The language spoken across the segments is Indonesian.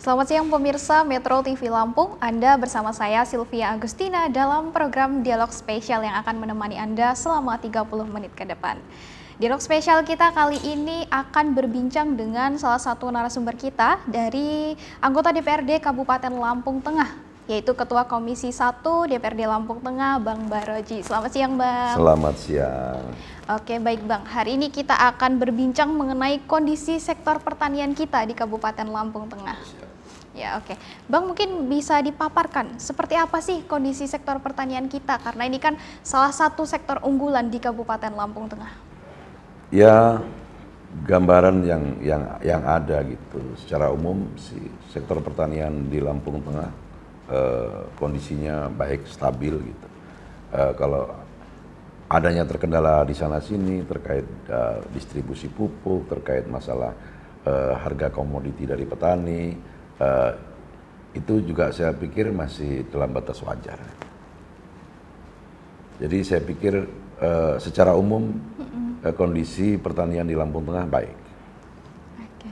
Selamat siang pemirsa Metro TV Lampung, Anda bersama saya Sylvia Agustina dalam program Dialog Spesial yang akan menemani Anda selama 30 menit ke depan. Dialog spesial kita kali ini akan berbincang dengan salah satu narasumber kita dari anggota DPRD Kabupaten Lampung Tengah, yaitu Ketua Komisi 1 DPRD Lampung Tengah, Bang Baroji. Selamat siang, Bang. Selamat siang. Oke, baik Bang. Hari ini kita akan berbincang mengenai kondisi sektor pertanian kita di Kabupaten Lampung Tengah. Ya, oke. Bang, mungkin bisa dipaparkan seperti apa sih kondisi sektor pertanian kita? Karena ini kan salah satu sektor unggulan di Kabupaten Lampung Tengah. Ya, gambaran yang ada gitu. Secara umum sektor pertanian di Lampung Tengah kondisinya baik, stabil gitu. Kalau adanya terkendala di sana sini terkait distribusi pupuk, terkait masalah harga komoditi dari petani, itu juga saya pikir masih dalam batas wajar. Jadi saya pikir secara umum kondisi pertanian di Lampung Tengah baik. Oke.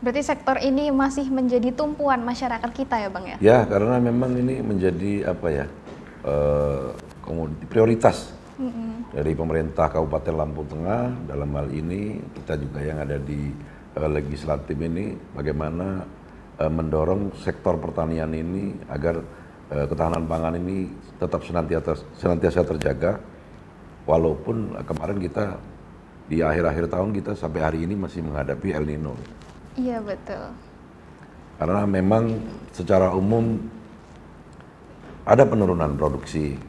Berarti sektor ini masih menjadi tumpuan masyarakat kita ya Bang ya? Ya, karena memang ini menjadi komoditi prioritas dari pemerintah Kabupaten Lampung Tengah. Dalam hal ini kita juga yang ada di legislatif ini bagaimana mendorong sektor pertanian ini agar ketahanan pangan ini tetap senantiasa terjaga, walaupun kemarin kita di akhir-akhir tahun kita sampai hari ini masih menghadapi El Nino. Iya betul. Karena memang secara umum ada penurunan produksi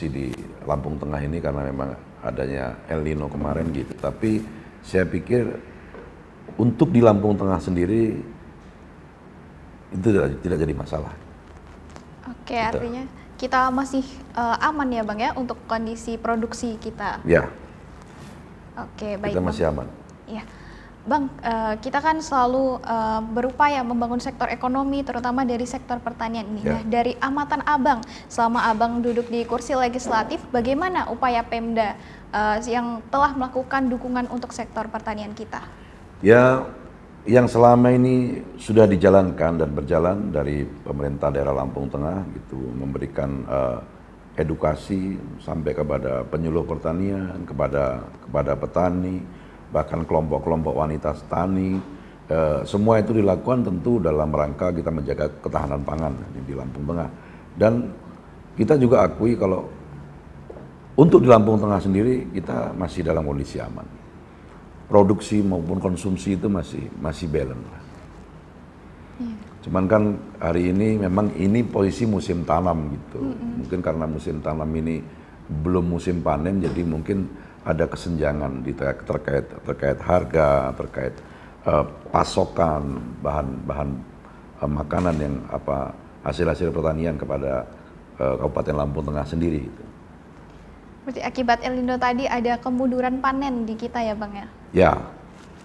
di Lampung Tengah ini karena memang adanya El Nino kemarin gitu. Tapi saya pikir untuk di Lampung Tengah sendiri itu tidak jadi masalah. Oke, artinya kita masih aman ya Bang ya untuk kondisi produksi kita. Ya. Oke, baik. Kita masih aman. Ya. Bang, kita kan selalu berupaya membangun sektor ekonomi, terutama dari sektor pertanian ini. Ya. Nah, dari amatan Abang, selama Abang duduk di kursi legislatif, bagaimana upaya Pemda yang telah melakukan dukungan untuk sektor pertanian kita? Ya, yang selama ini sudah dijalankan dan berjalan dari pemerintah daerah Lampung Tengah, gitu, memberikan edukasi sampai kepada penyuluh pertanian, kepada petani, bahkan kelompok-kelompok wanita tani, semua itu dilakukan tentu dalam rangka kita menjaga ketahanan pangan di Lampung Tengah. Dan kita juga akui kalau untuk di Lampung Tengah sendiri kita masih dalam kondisi aman. Produksi maupun konsumsi itu masih balance. Cuman kan hari ini memang ini posisi musim tanam gitu. Mungkin karena musim tanam ini belum musim panen, jadi mungkin ada kesenjangan terkait harga, terkait pasokan bahan makanan yang hasil-hasil pertanian kepada Kabupaten Lampung Tengah sendiri. Gitu. Berarti akibat El Nino tadi ada kemunduran panen di kita ya Bang ya? Ya,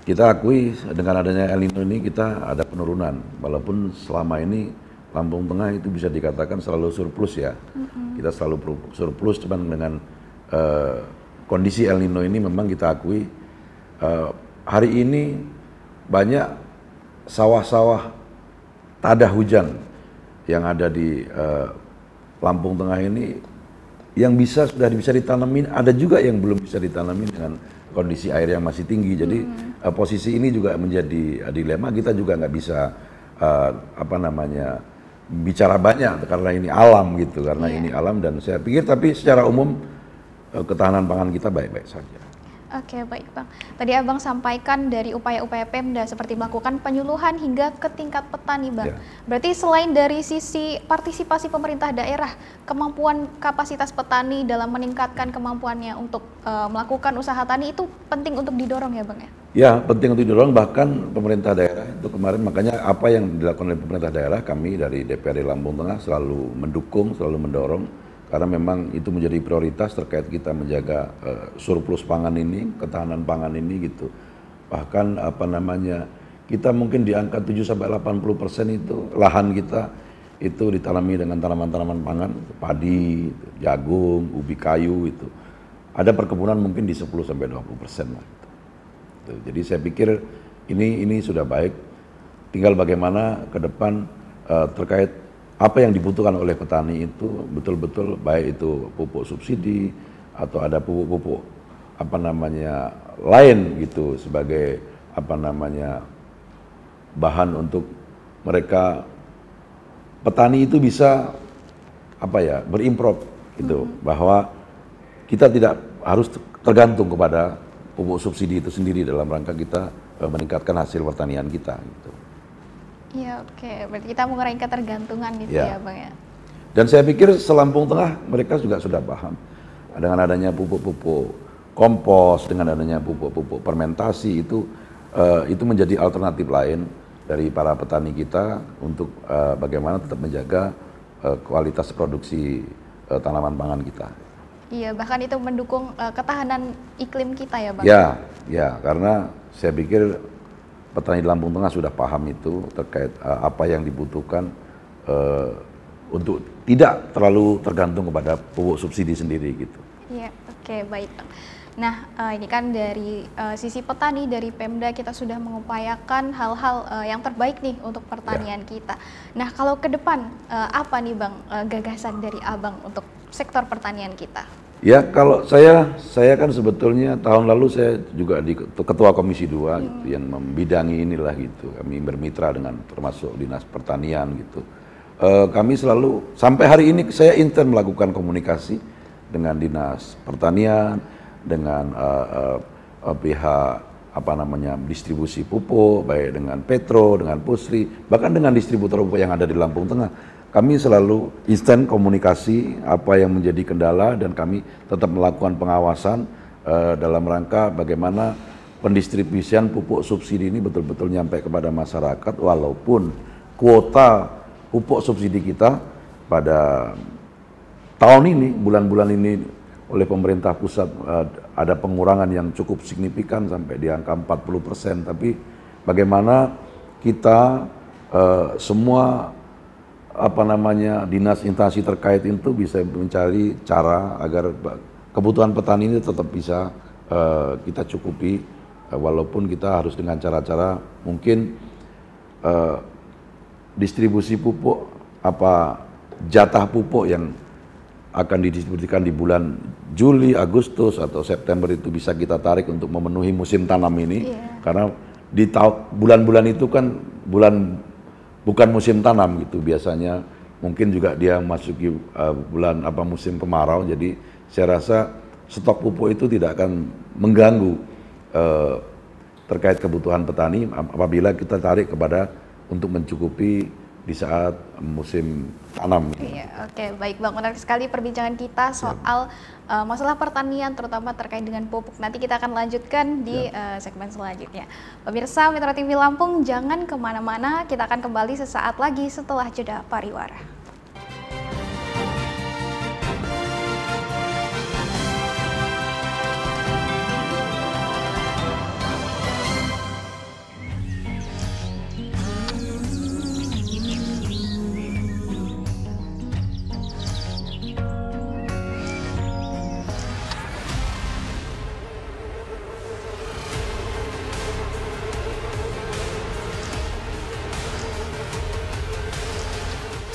kita akui dengan adanya El Nino ini kita ada penurunan. Walaupun selama ini Lampung Tengah itu bisa dikatakan selalu surplus ya. Kita selalu surplus, cuman dengan kondisi El Nino ini memang kita akui hari ini banyak sawah-sawah tada hujan yang ada di Lampung Tengah ini yang sudah bisa ditanamin, ada juga yang belum bisa ditanamin dengan kondisi air yang masih tinggi. Jadi posisi ini juga menjadi dilema. Kita juga nggak bisa bicara banyak karena ini alam gitu, karena ini alam. Dan saya pikir tapi secara umum ketahanan pangan kita baik-baik saja. Oke, baik Bang. Tadi Abang sampaikan dari upaya-upaya Pemda seperti melakukan penyuluhan hingga ke tingkat petani Bang. Ya. Berarti selain dari sisi partisipasi pemerintah daerah, kemampuan kapasitas petani dalam meningkatkan kemampuannya untuk melakukan usaha tani itu penting untuk didorong ya Bang ya? Ya, penting untuk didorong, bahkan pemerintah daerah itu kemarin, makanya apa yang dilakukan oleh pemerintah daerah, kami dari DPRD Lampung Tengah selalu mendukung, selalu mendorong. Karena memang itu menjadi prioritas terkait kita menjaga surplus pangan ini, ketahanan pangan ini gitu. Bahkan kita mungkin di angka 7-80% itu lahan kita itu ditanami dengan tanaman-tanaman pangan, padi, jagung, ubi kayu itu. Ada perkebunan mungkin di 10-20% lah. Gitu. Jadi saya pikir ini sudah baik. tinggal bagaimana ke depan terkait apa yang dibutuhkan oleh petani itu betul-betul, baik itu pupuk subsidi atau ada pupuk-pupuk lain gitu sebagai bahan untuk mereka petani itu bisa berimprove gitu, bahwa kita tidak harus tergantung kepada pupuk subsidi itu sendiri dalam rangka kita meningkatkan hasil pertanian kita gitu. Iya, oke. Berarti kita mengurangi ketergantungan gitu ya, Bang ya. Dan saya pikir Selampung Tengah mereka juga sudah paham dengan adanya pupuk-pupuk kompos, dengan adanya pupuk-pupuk fermentasi itu menjadi alternatif lain dari para petani kita untuk bagaimana tetap menjaga kualitas produksi tanaman pangan kita. Iya, bahkan itu mendukung ketahanan iklim kita ya, Bang? Ya, karena saya pikir petani di Lampung Tengah sudah paham itu terkait apa yang dibutuhkan untuk tidak terlalu tergantung kepada pupuk subsidi sendiri gitu. Iya, oke, baik, Bang. Nah, ini kan dari sisi petani, dari Pemda kita sudah mengupayakan hal-hal yang terbaik nih untuk pertanian kita. Nah, kalau ke depan apa nih, Bang, gagasan dari Abang untuk sektor pertanian kita? Ya, kalau saya kan sebetulnya tahun lalu saya juga di Ketua Komisi 2 gitu, yang membidangi inilah gitu. Kami bermitra dengan termasuk Dinas Pertanian gitu. Kami selalu sampai hari ini saya intens melakukan komunikasi dengan Dinas Pertanian, dengan pihak distribusi pupuk, baik dengan Petro, dengan Pusri, bahkan dengan distributor pupuk yang ada di Lampung Tengah. Kami selalu instan komunikasi apa yang menjadi kendala dan kami tetap melakukan pengawasan dalam rangka bagaimana pendistribusian pupuk subsidi ini betul-betul nyampe kepada masyarakat, walaupun kuota pupuk subsidi kita pada tahun ini, bulan-bulan ini oleh pemerintah pusat ada pengurangan yang cukup signifikan sampai di angka 40%, tapi bagaimana kita semua dinas instansi terkait itu bisa mencari cara agar kebutuhan petani ini tetap bisa kita cukupi, walaupun kita harus dengan cara-cara mungkin distribusi pupuk jatah pupuk yang akan didistribusikan di bulan Juli, Agustus atau September itu bisa kita tarik untuk memenuhi musim tanam ini, karena di bulan-bulan itu kan bukan musim tanam gitu, biasanya mungkin juga dia masuki bulan musim kemarau, jadi saya rasa stok pupuk itu tidak akan mengganggu terkait kebutuhan petani apabila kita tarik kepada untuk mencukupi di saat musim tanam. Iya, oke, baik Bang, menarik sekali perbincangan kita soal masalah pertanian terutama terkait dengan pupuk. Nanti kita akan lanjutkan di segmen selanjutnya. Pemirsa Metro TV Lampung, jangan kemana-mana, kita akan kembali sesaat lagi setelah jeda pariwara.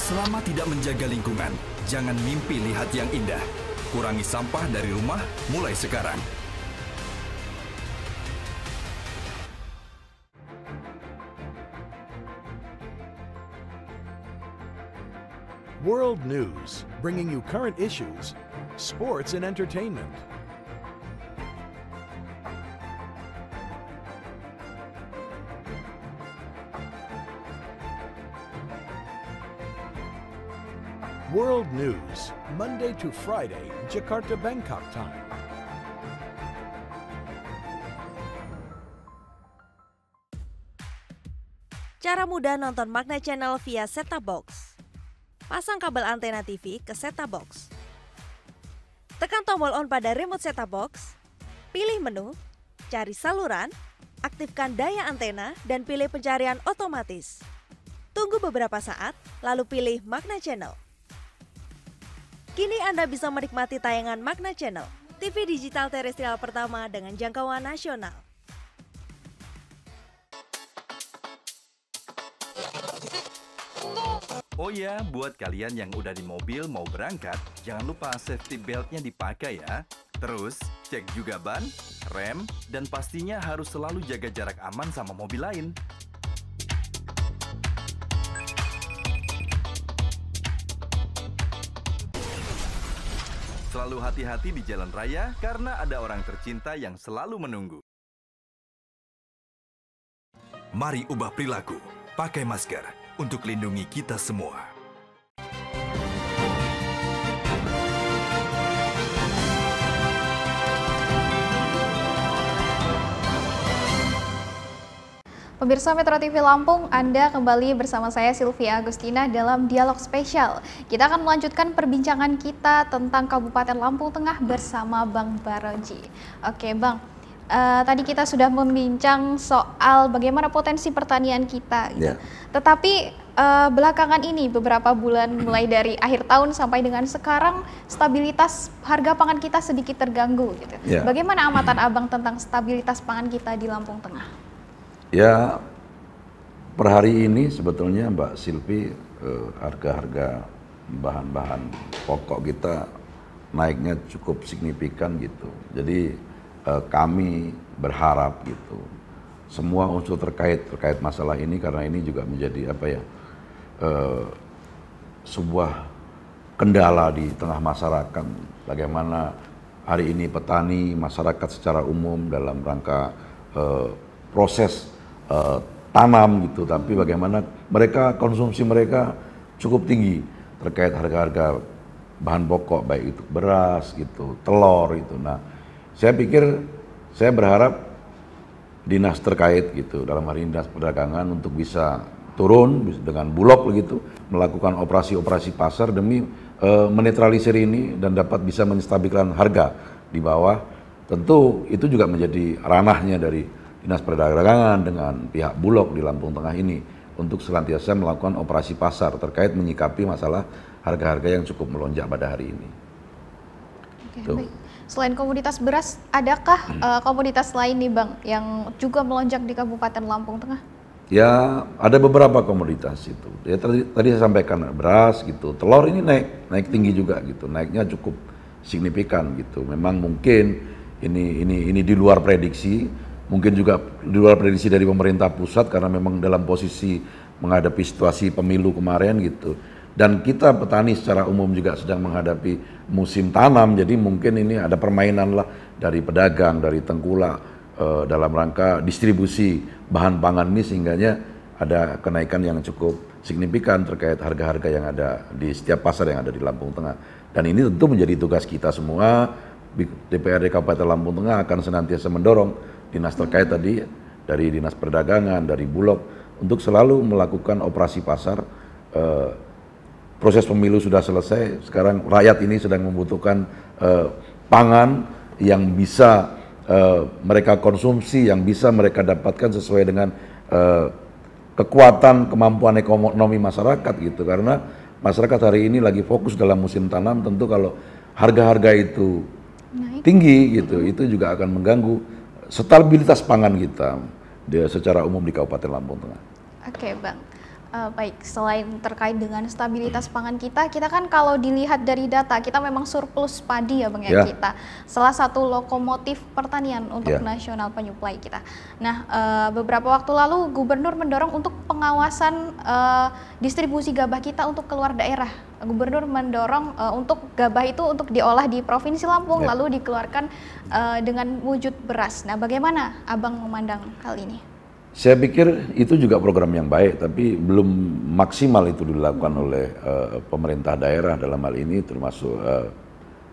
Selama tidak menjaga lingkungan, jangan mimpi lihat yang indah. Kurangi sampah dari rumah mulai sekarang. World News, bringing you current issues, sports and entertainment. World News, Monday to Friday, Jakarta Bangkok time. Cara mudah nonton Magna Channel via set-top box. Pasang kabel antena TV ke set-top box. Tekan tombol on pada remote set-top box. Pilih menu, cari saluran, aktifkan daya antena, dan pilih pencarian otomatis. Tunggu beberapa saat, lalu pilih Magna Channel. Kini Anda bisa menikmati tayangan Magna Channel, TV digital terestrial pertama dengan jangkauan nasional. Oh ya, buat kalian yang udah di mobil mau berangkat, jangan lupa safety belt-nya dipakai ya. Terus, cek juga ban, rem, dan pastinya harus selalu jaga jarak aman sama mobil lain. Selalu hati-hati di jalan raya karena ada orang tercinta yang selalu menunggu. Mari ubah perilaku. Pakai masker untuk lindungi kita semua. Pemirsa Metro TV Lampung, Anda kembali bersama saya Sylvia Agustina dalam dialog spesial. Kita akan melanjutkan perbincangan kita tentang Kabupaten Lampung Tengah bersama Bang Baroji. Oke Bang, tadi kita sudah membincang soal bagaimana potensi pertanian kita. Gitu. Yeah. Tetapi belakangan ini beberapa bulan mulai dari akhir tahun sampai dengan sekarang stabilitas harga pangan kita sedikit terganggu. Gitu. Yeah. Bagaimana amatan Abang tentang stabilitas pangan kita di Lampung Tengah? Ya, per hari ini sebetulnya Mbak Silvi, harga-harga bahan-bahan pokok kita naiknya cukup signifikan gitu. Jadi kami berharap gitu, semua unsur terkait masalah ini, karena ini juga menjadi sebuah kendala di tengah masyarakat. Bagaimana hari ini petani, masyarakat secara umum dalam rangka proses tanam gitu, tapi bagaimana mereka konsumsi mereka cukup tinggi terkait harga-harga bahan pokok, baik itu beras gitu, telur itu. Nah, saya berharap dinas terkait gitu, dalam hari ini dinas perdagangan, untuk bisa turun dengan Bulog begitu, melakukan operasi-operasi pasar demi menetralisir ini dan dapat bisa menstabilkan harga di bawah. Tentu itu juga menjadi ranahnya dari Dinas Perdagangan dengan pihak Bulog di Lampung Tengah ini untuk senantiasa melakukan operasi pasar terkait menyikapi masalah harga-harga yang cukup melonjak pada hari ini. Oke, baik. Selain komoditas beras, adakah komoditas lain nih Bang yang juga melonjak di Kabupaten Lampung Tengah? Ya, ada beberapa komoditas itu. Ya tadi saya sampaikan beras gitu, telur ini naik tinggi juga gitu, naiknya cukup signifikan gitu. Memang mungkin ini di luar prediksi. Mungkin juga di luar prediksi dari pemerintah pusat karena memang dalam posisi menghadapi situasi pemilu kemarin gitu. Dan kita petani secara umum juga sedang menghadapi musim tanam, jadi mungkin ini ada permainan lah dari pedagang, dari tengkulak dalam rangka distribusi bahan pangan ini, sehingganya ada kenaikan yang cukup signifikan terkait harga-harga yang ada di setiap pasar yang ada di Lampung Tengah. Dan ini tentu menjadi tugas kita semua, DPRD Kabupaten Lampung Tengah akan senantiasa mendorong dinas terkait tadi, dari Dinas Perdagangan, dari Bulog, untuk selalu melakukan operasi pasar. Proses pemilu sudah selesai, sekarang rakyat ini sedang membutuhkan pangan yang bisa mereka konsumsi, yang bisa mereka dapatkan sesuai dengan kekuatan kemampuan ekonomi masyarakat gitu. Karena masyarakat hari ini lagi fokus dalam musim tanam, tentu kalau harga-harga itu tinggi gitu, itu juga akan mengganggu stabilitas pangan kita secara umum di Kabupaten Lampung Tengah. Oke Bang, baik, selain terkait dengan stabilitas pangan kita kan kalau dilihat dari data, kita memang surplus padi ya Bang ya, kita. Salah satu lokomotif pertanian untuk nasional penyuplai kita. Nah, beberapa waktu lalu Gubernur mendorong untuk pengawasan distribusi gabah kita untuk keluar daerah. Gubernur mendorong untuk gabah itu untuk diolah di Provinsi Lampung, lalu dikeluarkan dengan wujud beras. Nah, bagaimana Abang memandang hal ini? Saya pikir itu juga program yang baik, tapi belum maksimal itu dilakukan oleh pemerintah daerah dalam hal ini, termasuk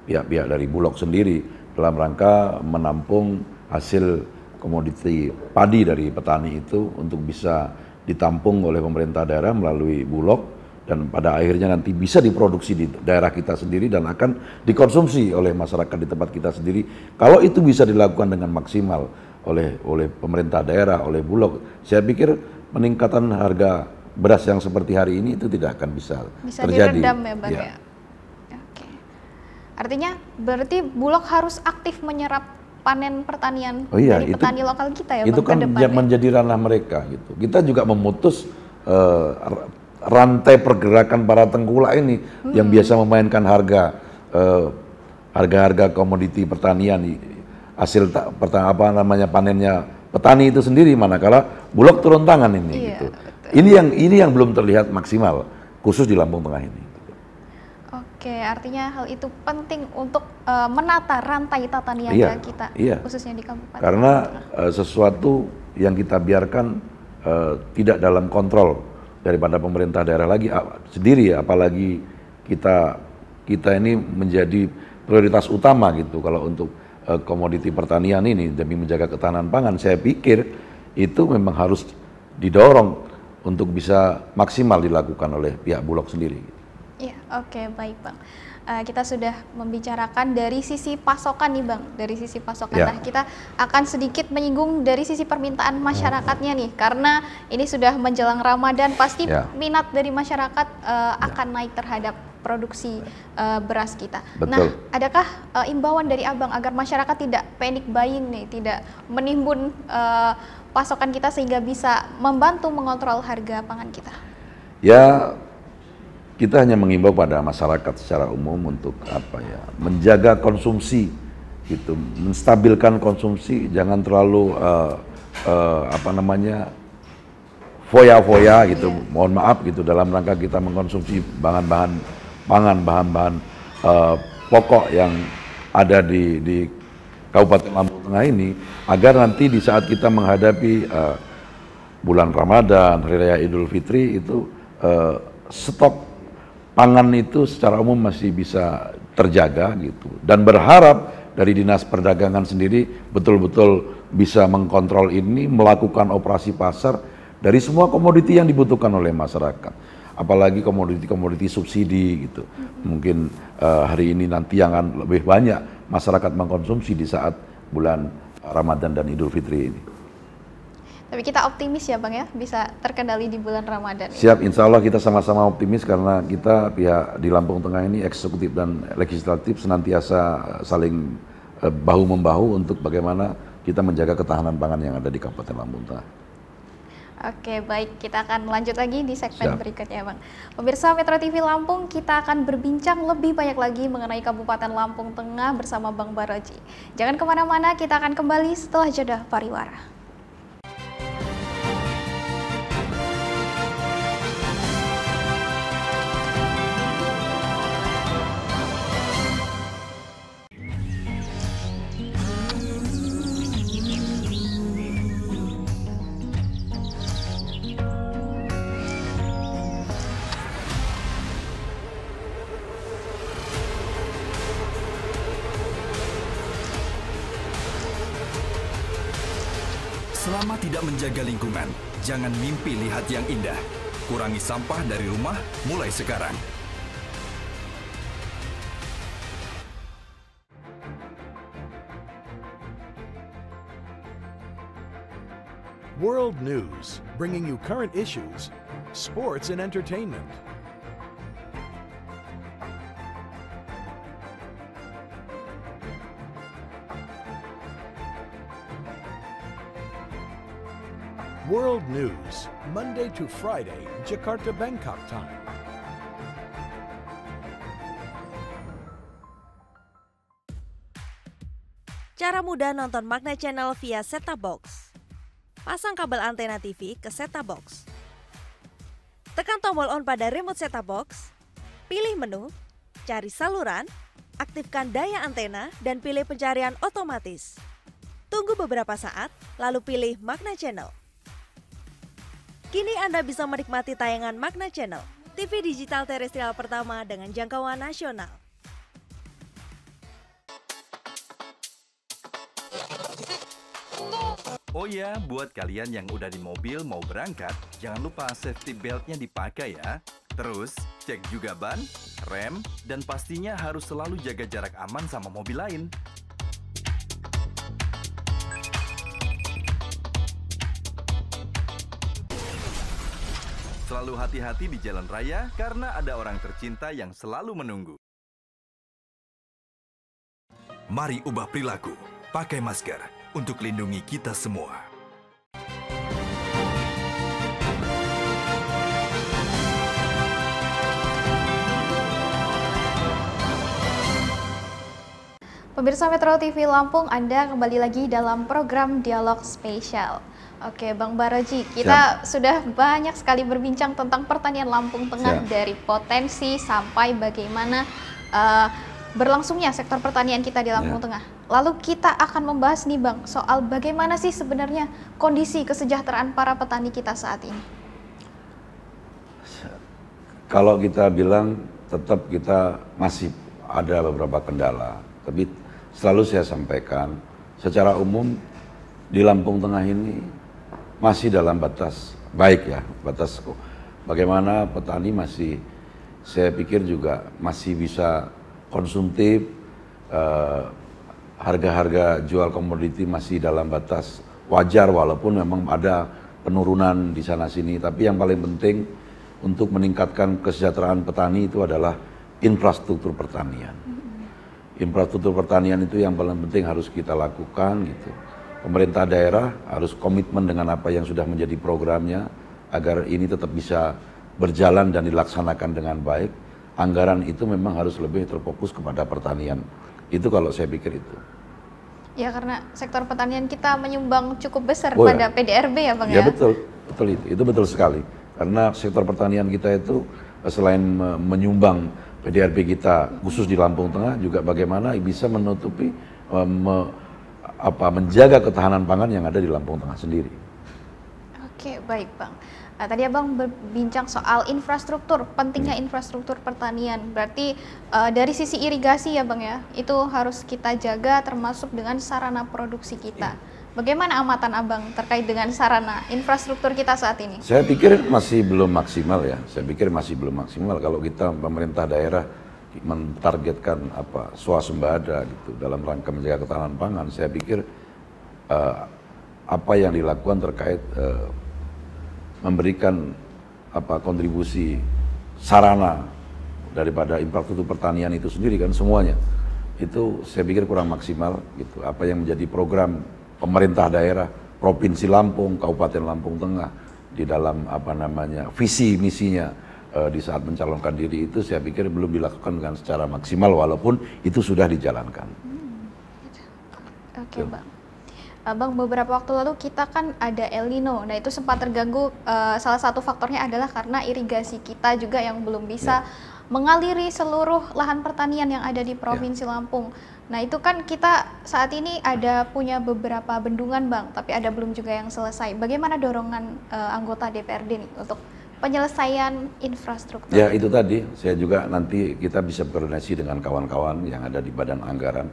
pihak-pihak dari Bulog sendiri dalam rangka menampung hasil komoditi padi dari petani itu untuk bisa ditampung oleh pemerintah daerah melalui Bulog, dan pada akhirnya nanti bisa diproduksi di daerah kita sendiri dan akan dikonsumsi oleh masyarakat di tempat kita sendiri. Kalau itu bisa dilakukan dengan maksimal oleh pemerintah daerah, oleh Bulog, saya pikir peningkatan harga beras yang seperti hari ini itu tidak akan bisa terjadi. Diredam ya Bang ya. Oke. Artinya berarti Bulog harus aktif menyerap panen pertanian dari petani lokal kita ya Bang, itu kan menjadi ranah mereka gitu. Kita juga memutus rantai pergerakan para tengkulak ini yang biasa memainkan harga komoditi pertanian, hasil panennya petani itu sendiri, manakala Bulog turun tangan ini gitu. Ini yang belum terlihat maksimal khusus di Lampung Tengah ini. Oke, artinya hal itu penting untuk menata rantai tata niaga kita, khususnya di kabupaten. Karena sesuatu yang kita biarkan tidak dalam kontrol daripada pemerintah daerah lagi sendiri, apalagi kita ini menjadi prioritas utama gitu kalau untuk komoditi pertanian ini demi menjaga ketahanan pangan. Saya pikir itu memang harus didorong untuk bisa maksimal dilakukan oleh pihak Bulog sendiri. Iya, oke, baik Bang. Kita sudah membicarakan dari sisi pasokan nih Bang, dari sisi pasokan. Nah, kita akan sedikit menyinggung dari sisi permintaan masyarakatnya nih, karena ini sudah menjelang Ramadan, pasti minat dari masyarakat akan naik terhadap produksi beras kita. Betul. Nah, adakah imbauan dari Abang agar masyarakat tidak panic buying nih, tidak menimbun pasokan kita sehingga bisa membantu mengontrol harga pangan kita? Ya, kita hanya mengimbau pada masyarakat secara umum untuk menjaga konsumsi gitu, menstabilkan konsumsi, jangan terlalu foya-foya gitu, mohon maaf gitu, dalam rangka kita mengkonsumsi bahan-bahan pangan, bahan-bahan pokok yang ada di Kabupaten Lampung Tengah ini, agar nanti di saat kita menghadapi bulan Ramadan, Hari Raya Idul Fitri itu stok pangan itu secara umum masih bisa terjaga gitu, dan berharap dari Dinas Perdagangan sendiri betul-betul bisa mengkontrol ini, melakukan operasi pasar dari semua komoditi yang dibutuhkan oleh masyarakat, apalagi komoditi-komoditi subsidi gitu. Mungkin hari ini nanti yang akan lebih banyak masyarakat mengkonsumsi di saat bulan Ramadan dan Idul Fitri ini. Tapi kita optimis ya Bang ya, bisa terkendali di bulan Ramadan. Siap, insya Allah kita sama-sama optimis karena kita pihak di Lampung Tengah ini eksekutif dan legislatif senantiasa saling bahu-membahu untuk bagaimana kita menjaga ketahanan pangan yang ada di Kabupaten Lampung Tengah. Oke, baik, kita akan lanjut lagi di segmen berikutnya Bang. Pemirsa Metro TV Lampung, kita akan berbincang lebih banyak lagi mengenai Kabupaten Lampung Tengah bersama Bang Baroji. Jangan kemana-mana, kita akan kembali setelah jeda pariwara. Selama tidak menjaga lingkungan, jangan mimpi lihat yang indah. Kurangi sampah dari rumah mulai sekarang. World News, bringing you current issues, sports and entertainment. World News, Monday to Friday, Jakarta Bangkok time. Cara mudah nonton Magna Channel via set-top box. Pasang kabel antena TV ke set-top box. Tekan tombol on pada remote set-top box. Pilih menu, cari saluran, aktifkan daya antena, dan pilih pencarian otomatis. Tunggu beberapa saat, lalu pilih Magna Channel. Kini Anda bisa menikmati tayangan Magna Channel, TV digital terestrial pertama dengan jangkauan nasional. Oh ya, buat kalian yang udah di mobil mau berangkat, jangan lupa safety belt-nya dipakai ya. Terus, cek juga ban, rem, dan pastinya harus selalu jaga jarak aman sama mobil lain. Selalu hati-hati di jalan raya karena ada orang tercinta yang selalu menunggu. Mari ubah perilaku, pakai masker untuk lindungi kita semua. Pemirsa Metro TV Lampung, Anda kembali lagi dalam program Dialog Spesial. Oke, Bang Baraji, kita sudah banyak sekali berbincang tentang pertanian Lampung Tengah, dari potensi sampai bagaimana berlangsungnya sektor pertanian kita di Lampung Tengah. Lalu kita akan membahas nih Bang, soal bagaimana sih sebenarnya kondisi kesejahteraan para petani kita saat ini. Kalau kita bilang tetap kita masih ada beberapa kendala, tapi selalu saya sampaikan secara umum di Lampung Tengah ini masih dalam batas baik ya, batas bagaimana petani masih, saya pikir juga masih bisa konsumtif, harga-harga jual komoditi masih dalam batas wajar walaupun memang ada penurunan di sana sini, tapi yang paling penting untuk meningkatkan kesejahteraan petani itu adalah infrastruktur pertanian. Infrastruktur pertanian itu yang paling penting harus kita lakukan gitu. Pemerintah daerah harus komitmen dengan apa yang sudah menjadi programnya agar ini tetap bisa berjalan dan dilaksanakan dengan baik. Anggaran itu memang harus lebih terfokus kepada pertanian. Itu kalau saya pikir itu. Ya, karena sektor pertanian kita menyumbang cukup besar pada PDRB ya Bang ya? Ya betul, betul itu betul sekali. Karena sektor pertanian kita itu selain menyumbang PDRB kita khusus di Lampung Tengah juga bagaimana bisa menutupi menjaga ketahanan pangan yang ada di Lampung Tengah sendiri. Oke, baik Bang. Nah, tadi Abang berbincang soal infrastruktur, pentingnya infrastruktur pertanian. Berarti dari sisi irigasi ya Bang ya, itu harus kita jaga termasuk dengan sarana produksi kita. Bagaimana amatan Abang terkait dengan sarana infrastruktur kita saat ini? Saya pikir masih belum maksimal ya. Saya pikir masih belum maksimal kalau kita pemerintah daerah mentargetkan swasembada gitu dalam rangka menjaga ketahanan pangan. Saya pikir apa yang dilakukan terkait memberikan kontribusi sarana daripada infrastruktur pertanian itu sendiri kan semuanya itu saya pikir kurang maksimal gitu. Apa yang menjadi program pemerintah daerah, Provinsi Lampung, Kabupaten Lampung Tengah di dalam visi misinya di saat mencalonkan diri itu saya pikir belum dilakukan dengan secara maksimal walaupun itu sudah dijalankan. Oke Bang. Bang, beberapa waktu lalu kita kan ada El Nino, nah itu sempat terganggu, salah satu faktornya adalah karena irigasi kita juga yang belum bisa mengaliri seluruh lahan pertanian yang ada di Provinsi Lampung. Nah itu kan kita saat ini ada punya beberapa bendungan Bang, tapi ada belum juga yang selesai. Bagaimana dorongan anggota DPRD nih untuk penyelesaian infrastruktur? Ya itu tadi, saya juga nanti kita bisa berkoordinasi dengan kawan-kawan yang ada di Badan Anggaran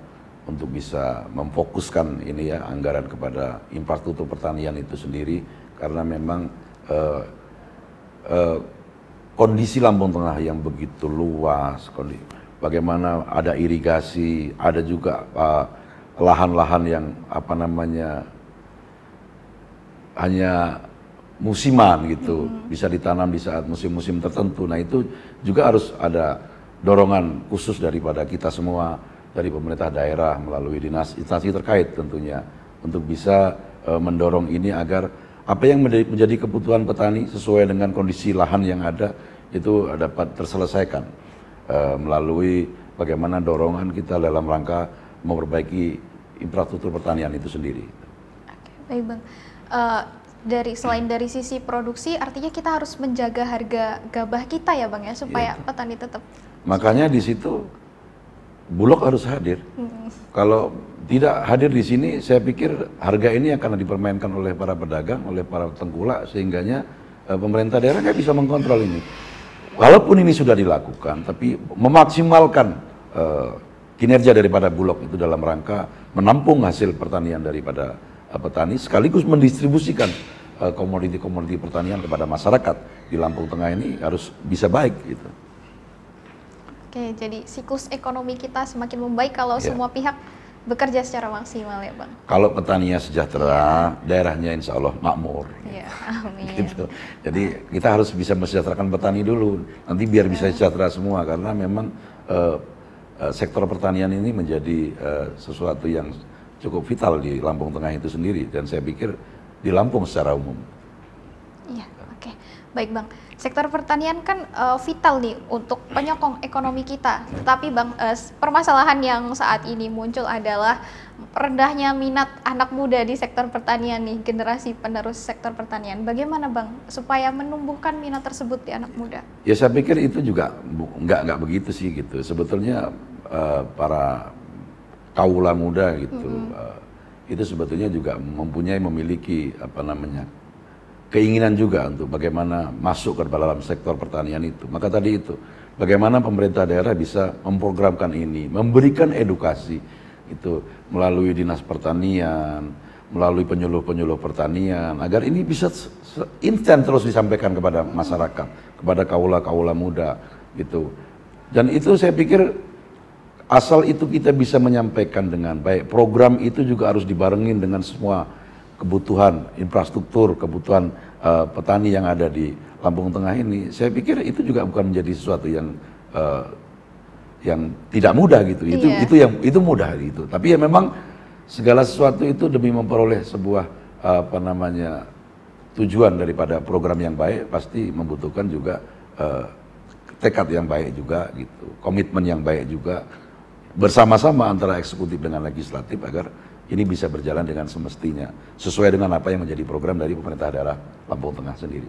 untuk bisa memfokuskan ini ya anggaran kepada infrastruktur pertanian itu sendiri karena memang kondisi Lampung Tengah yang begitu luas, bagaimana ada irigasi, ada juga lahan-lahan yang hanya musiman gitu, bisa ditanam di saat musim-musim tertentu. Nah itu juga harus ada dorongan khusus daripada kita semua, dari pemerintah daerah melalui dinas instansi terkait tentunya untuk bisa mendorong ini agar apa yang menjadi kebutuhan petani sesuai dengan kondisi lahan yang ada itu dapat terselesaikan melalui bagaimana dorongan kita dalam rangka memperbaiki infrastruktur pertanian itu sendiri. Oke, baik Bang. Selain dari sisi produksi, artinya kita harus menjaga harga gabah kita ya Bang ya, supaya petani tetap. Makanya di situ Bulog harus hadir. Kalau tidak hadir di sini, saya pikir harga ini akan dipermainkan oleh para pedagang, oleh para tengkulak, sehingganya pemerintah daerah nggak bisa mengkontrol ini. Walaupun ini sudah dilakukan, tapi memaksimalkan kinerja daripada Bulog itu dalam rangka menampung hasil pertanian daripada petani, sekaligus mendistribusikan komoditi-komoditi pertanian kepada masyarakat di Lampung Tengah ini harus bisa baik gitu. Oke, jadi siklus ekonomi kita semakin membaik kalau semua pihak bekerja secara maksimal ya Bang. Kalau petaninya sejahtera, daerahnya insya Allah makmur. Iya, amin. Gitu. Jadi kita harus bisa mensejahterakan petani dulu, nanti biar bisa sejahtera semua karena memang sektor pertanian ini menjadi sesuatu yang cukup vital di Lampung Tengah itu sendiri dan saya pikir di Lampung secara umum. Iya, oke. Baik Bang. Sektor pertanian kan vital nih untuk penyokong ekonomi kita. Tetapi Bang, permasalahan yang saat ini muncul adalah rendahnya minat anak muda di sektor pertanian nih, generasi penerus sektor pertanian. Bagaimana Bang supaya menumbuhkan minat tersebut di anak muda? Ya saya pikir itu juga nggak begitu sih gitu. Sebetulnya para kaula muda gitu, itu sebetulnya juga memiliki apa namanya, keinginan juga untuk bagaimana masuk ke dalam sektor pertanian itu. Maka tadi itu, bagaimana pemerintah daerah bisa memprogramkan ini, memberikan edukasi itu melalui dinas pertanian, melalui penyuluh-penyuluh pertanian, agar ini bisa instan terus disampaikan kepada masyarakat, kepada kaula-kaula muda gitu. Dan itu saya pikir asal itu kita bisa menyampaikan dengan baik, program itu juga harus dibarengin dengan semua kebutuhan infrastruktur, kebutuhan petani yang ada di Lampung Tengah ini. Saya pikir itu juga bukan menjadi sesuatu yang tidak mudah gitu. Itu mudah gitu. Tapi ya memang segala sesuatu itu demi memperoleh sebuah apa namanya tujuan daripada program yang baik pasti membutuhkan juga tekad yang baik juga gitu, komitmen yang baik juga bersama-sama antara eksekutif dengan legislatif agar ini bisa berjalan dengan semestinya, sesuai dengan apa yang menjadi program dari pemerintah daerah Lampung Tengah sendiri.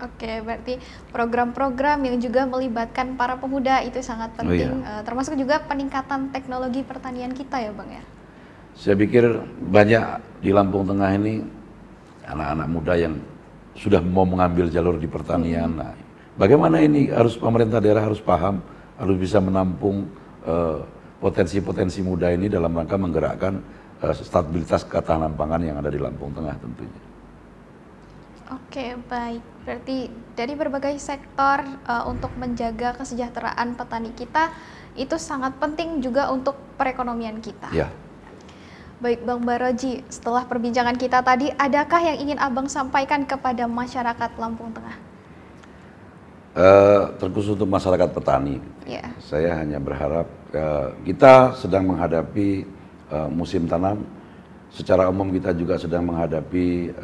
Oke, berarti program-program yang juga melibatkan para pemuda itu sangat penting, termasuk juga peningkatan teknologi pertanian kita ya Bang ya? Saya pikir banyak di Lampung Tengah ini anak-anak muda yang sudah mau mengambil jalur di pertanian. Nah, bagaimana ini harus pemerintah daerah harus paham, harus bisa menampung potensi-potensi muda ini dalam rangka menggerakkan stabilitas ketahanan pangan yang ada di Lampung Tengah tentunya. Oke, baik. Berarti dari berbagai sektor untuk menjaga kesejahteraan petani kita itu sangat penting juga untuk perekonomian kita. Ya. Baik Bang Baroji, setelah perbincangan kita tadi, adakah yang ingin Abang sampaikan kepada masyarakat Lampung Tengah? Terkhusus untuk masyarakat petani, Yeah. Saya hanya berharap kita sedang menghadapi musim tanam. Secara umum kita juga sedang menghadapi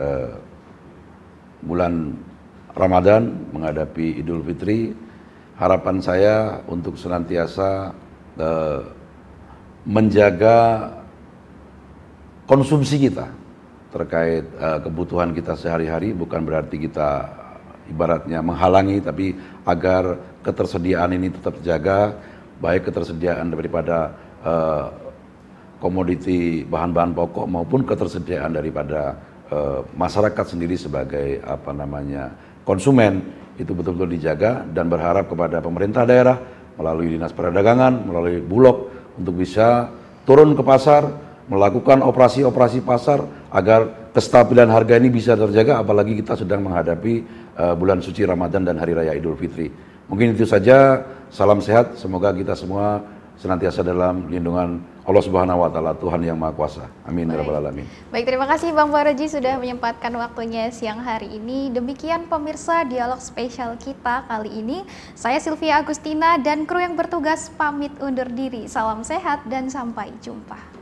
bulan Ramadan, menghadapi Idul Fitri. Harapan saya untuk senantiasa menjaga konsumsi kita terkait kebutuhan kita sehari-hari, bukan berarti kita ibaratnya menghalangi, tapi agar ketersediaan ini tetap terjaga, baik ketersediaan daripada komoditi bahan-bahan pokok maupun ketersediaan daripada masyarakat sendiri sebagai apa namanya konsumen itu betul-betul dijaga, dan berharap kepada pemerintah daerah melalui dinas perdagangan, melalui Bulog untuk bisa turun ke pasar, melakukan operasi-operasi pasar agar kestabilan harga ini bisa terjaga, apalagi kita sedang menghadapi bulan suci Ramadan dan Hari Raya Idul Fitri. Mungkin itu saja, salam sehat, semoga kita semua senantiasa dalam lindungan Allah Subhanahu wa Ta'ala, Tuhan yang Maha Kuasa. Amin ya rabbal alamin. Baik, terima kasih Bang Baroji sudah menyempatkan waktunya siang hari ini. Demikian pemirsa dialog spesial kita kali ini. Saya Sylvia Agustina dan kru yang bertugas pamit undur diri. Salam sehat dan sampai jumpa.